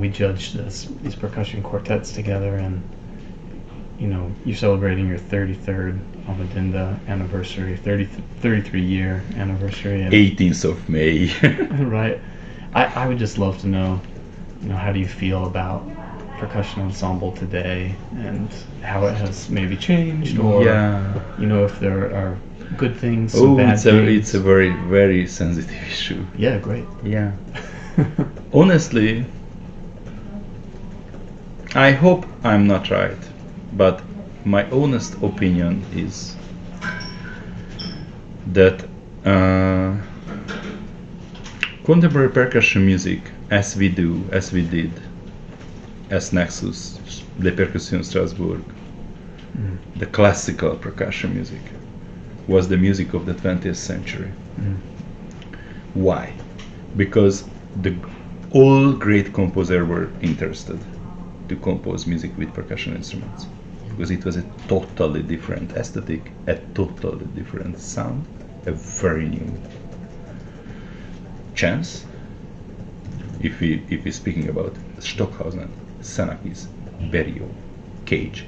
we judged these percussion quartets together, and, you're celebrating your 33rd Amadinda anniversary, 33-year anniversary. And, 18th of May. right. I would just love to know, how do you feel about percussion ensemble today, and how it has maybe changed, or, Yeah. if there are good things, some Oh, bad it's things. a very, very sensitive issue. Yeah, great. Yeah. Honestly, I hope I'm not right, but my honest opinion is that contemporary percussion music, as we did, as Nexus, the Percussion Strasbourg, the classical percussion music, was the music of the 20th century. Why? Because all great composers were interested to compose music with percussion instruments, because it was a totally different aesthetic, a totally different sound, a very new chance. If we're speaking about Stockhausen, Xenakis, Berio, Cage,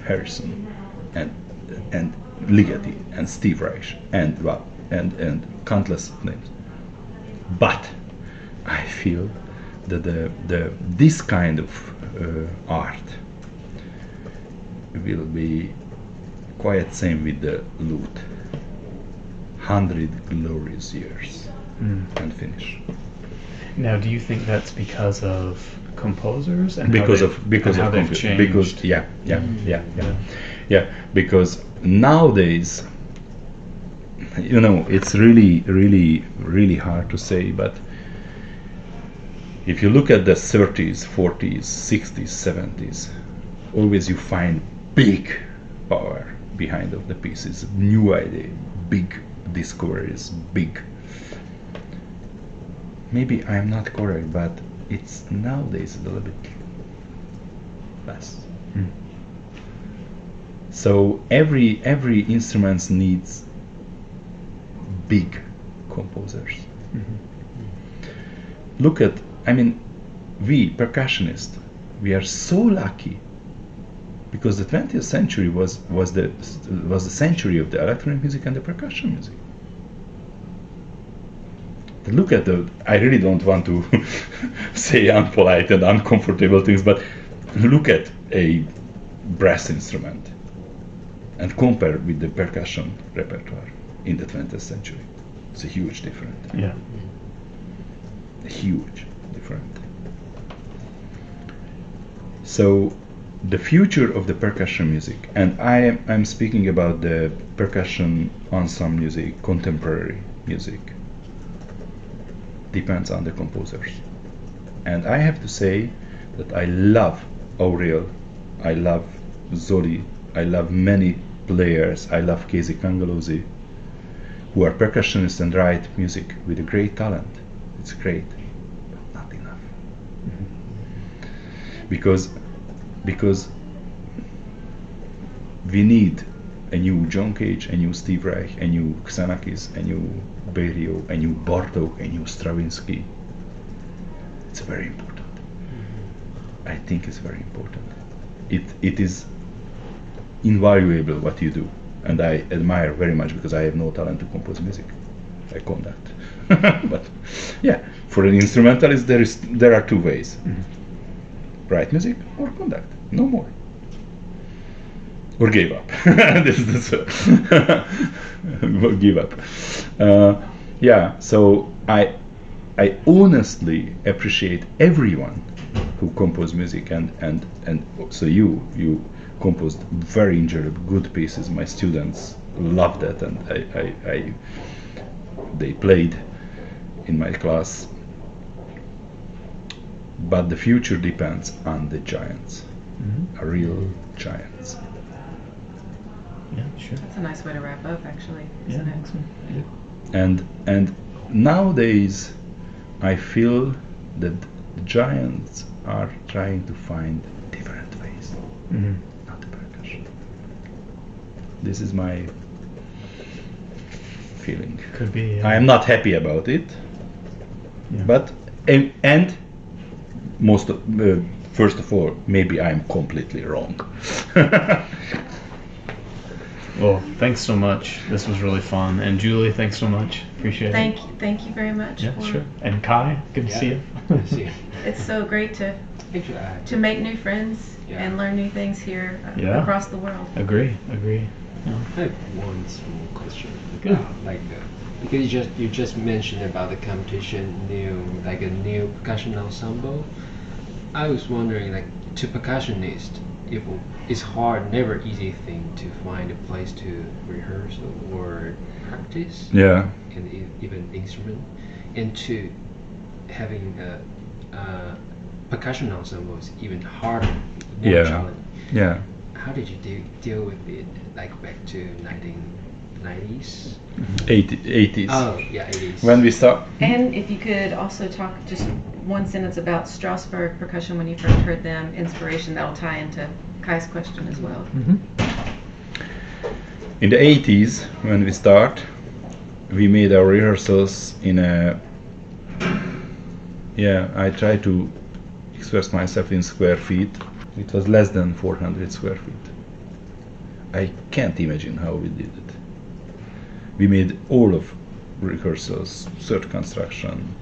Harrison, and Ligeti, and Steve Reich, and countless names. But I feel that this kind of art will be quite same with the lute. 100 glorious years and finish. Now, do you think that's because of composers and Because how of they've compu- changed? because yeah, because nowadays you know, it's really, really, really hard to say, but if you look at the 30s, 40s, 60s, 70s, always you find big power behind of the pieces, new idea, big discoveries, big. Maybe I'm not correct, but it's nowadays a little bit less. So every instrument needs big composers. Look at, I mean, we percussionists, we are so lucky because the 20th century was the century of the electronic music and the percussion music. Look at the, I really don't want to say unpolite and uncomfortable things, but look at a brass instrument and compare with the percussion repertoire in the 20th century. It's a huge difference. Yeah. A huge difference. So the future of the percussion music, and I'm speaking about the percussion ensemble music, contemporary music, depends on the composers. And I have to say that I love Aurel, I love Zoli, I love many players, I love Casey Cangalozzi, who are percussionists and write music with a great talent. It's great, but not enough. Because we need a new John Cage, a new Steve Reich, a new Xenakis, a new Berio, a new Bartók, a new Stravinsky. It's very important. I think it's very important. It is invaluable what you do, and I admire very much because I have no talent to compose music. I conduct. But yeah, for an instrumentalist there are two ways. Write music or conduct, no more. Or give up. this give up. Yeah, so I honestly appreciate everyone who compose music, and so you composed very enjoyable, good pieces. My students loved that, and they played in my class. But the future depends on the giants, real giants. Yeah, sure. That's a nice way to wrap up, actually, Yeah, isn't it? excellent. Yeah. And nowadays, I feel that the giants are trying to find different ways, not the percussion. This is my feeling. Could be. I am not happy about it, Yeah. but and most of, first of all, maybe I'm completely wrong. Well, thanks so much. This was really fun. And Julie, thanks so much. Appreciate it. Thank you very much. Yeah, for- sure. And Kai, good to see you. Good to see you. It's so great to Actually, make new friends Yeah. and learn new things here Yeah. across the world. Agree. Yeah. I have one small question. Good. Because you just mentioned about the competition, a new percussion ensemble. I was wondering, to percussionists, it's hard, never easy thing to find a place to rehearse or practice, Yeah. and even instrument, and to having a percussion ensemble is even harder, more Yeah. challenging. Yeah. How did you deal with it, back to 1990s? 80s. Oh, yeah, 80s. When we start. And if you could also talk just one sentence about Strasbourg percussion when you first heard them, inspiration, that'll tie into Kai's question as well. In the 80s, when we start, we made our rehearsals in a. Yeah, I try to express myself in square feet. It was less than 400 square feet. I can't imagine how we did it. We made all of rehearsals, third construction,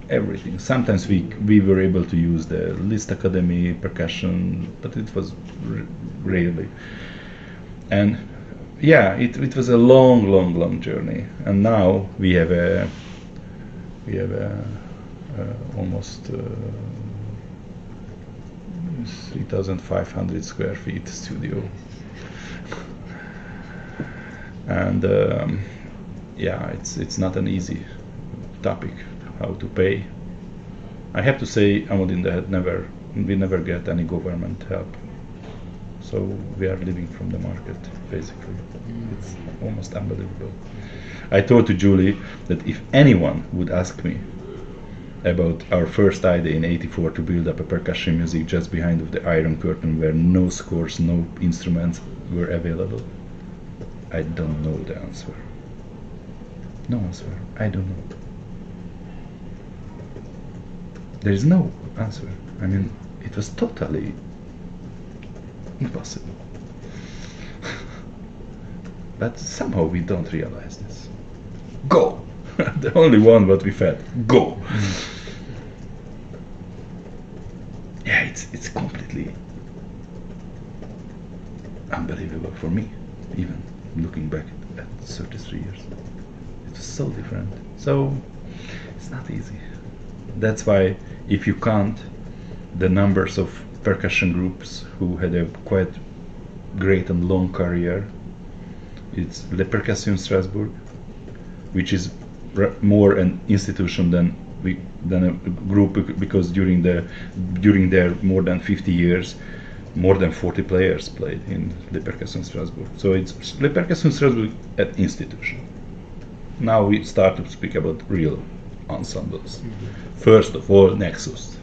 everything. Sometimes we were able to use the Liszt Academy percussion, but it was rarely. And yeah, it was a long journey. And now we have a almost 3,500 square feet studio. And yeah, it's not an easy topic how to pay. I have to say, Amadinda we never get any government help, so we are living from the market basically. It's almost unbelievable. I told to Julie that if anyone would ask me about our first idea in '84 to build up a percussion music just behind of the Iron Curtain where no scores, no instruments were available, I don't know the answer. No answer. I don't know. There is no answer. I mean, it was totally impossible. But somehow we don't realize this. Go! The only one what we fed. Go! Yeah, it's completely unbelievable for me, even looking back at 33 years. It was so different. So it's not easy. That's why if you count the numbers of percussion groups who had a quite great and long career, it's Le Percussion Strasbourg, which is more an institution than a group, because during their more than 50 years, more than 40 players played in Le Percussion Strasbourg. So it's Le Percussion Strasbourg an institution. Now we start to speak about real ensembles. First of all, Nexus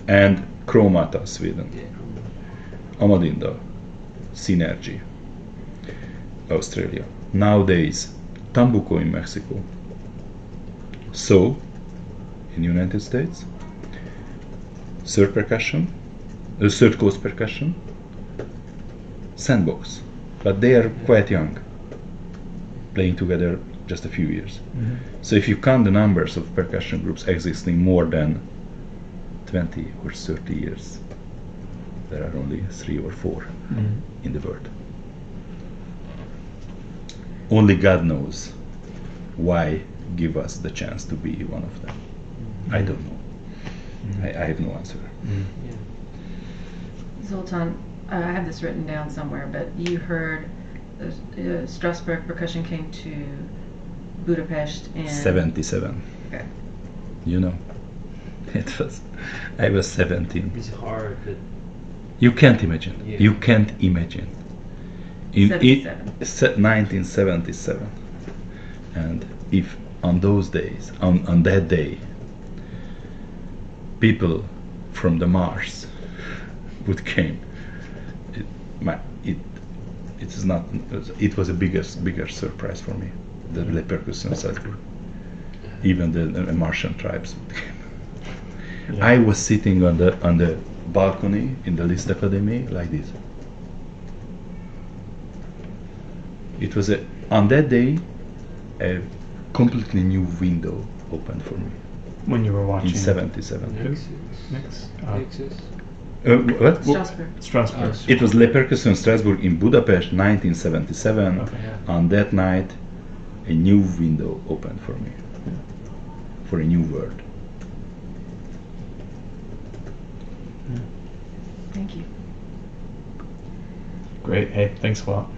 and Chromata, Sweden, Amadinda, Synergy, Australia. Nowadays, Tambuco in Mexico, So in United States, Third Coast Percussion, Sandbox, but they are quite young, playing together just a few years. Mm-hmm. So if you count the numbers of percussion groups existing more than 20 or 30 years, there are only 3 or 4 in the world. Only God knows why give us the chance to be one of them. I don't know. I have no answer. Zoltán, I have this written down somewhere, but you heard Strasbourg Percussion came to Budapest in 77. Okay. You know, I was 17. It's hard, but You can't imagine. Yeah. You can't imagine. In 1977, and if on those days, on that day, people from the Mars would came, it was a bigger surprise for me. The Le Percussion Strasbourg, even the Martian tribes would come. Yeah. I was sitting on the balcony in the Liszt Academy like this. It was on that day a completely new window opened for me When you were watching in 77. Next. Texas. What? Strasbourg. Strasbourg. It was Le Percussion Strasbourg in Budapest, 1977. Okay. On that night, a new window opened for me, for a new world. Thank you. Great. Hey, thanks a lot.